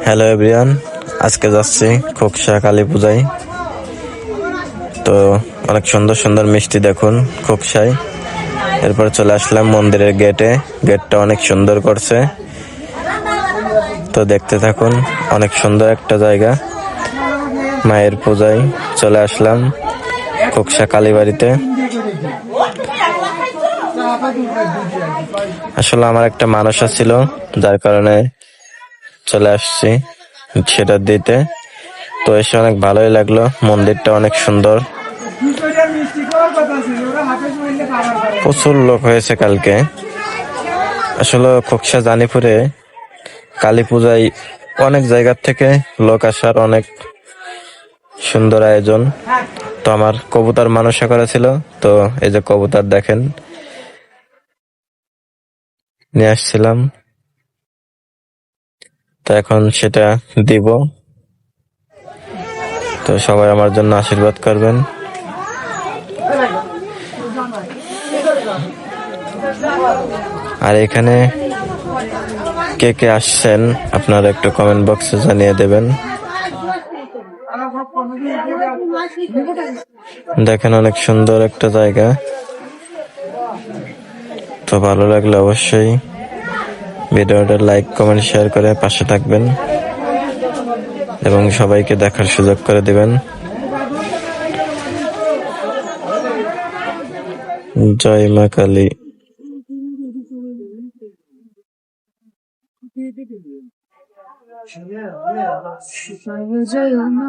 Hello everyone, আজকে যাচ্ছি খোকসা কালী পূজায়। তো অনেক সুন্দর সুন্দর মিষ্টি দেখুন খোকসায়। এরপর চলে আসলাম মন্দিরের গেটে। গেটটা অনেক সুন্দর করছে, তো দেখতে থাকুন। অনেক সুন্দর একটা জায়গা। মায়ের পূজায় চলে আসলাম খোকসা কালীবাড়িতে। আসলে আমার একটা মানসা ছিল, যার কারণে চলে আসছি সেটা দিতে। তো এসে অনেক ভালোই লাগলো, মন্দিরটা অনেক সুন্দর। প্রচুর লোক হয়েছে কালকে। আসলে খোকসা জানিপুরে কালী পূজায় অনেক জায়গার থেকে লোক আসার অনেক সুন্দর আয়োজন। তো আমার কবুতর মানসা করা ছিল, তো এই যে কবুতর দেখেন নিয়ে আসছিলাম। তো এখন সেটা দিব। তো সবাই আমার জন্য আশীর্বাদ করবেন। আর এখানে কে কে আসছেন আপনারা একটু কমেন্ট বক্সে জানিয়ে দেবেন। দেখেন অনেক সুন্দর একটা জায়গা। তো ভালো লাগলে অবশ্যই ভিডিওটা লাইক কমেন্ট শেয়ার করে পাশে থাকবেন এবং সবাইকে দেখার সুযোগ করে দিবেন। জয় মা কালী। জয় মা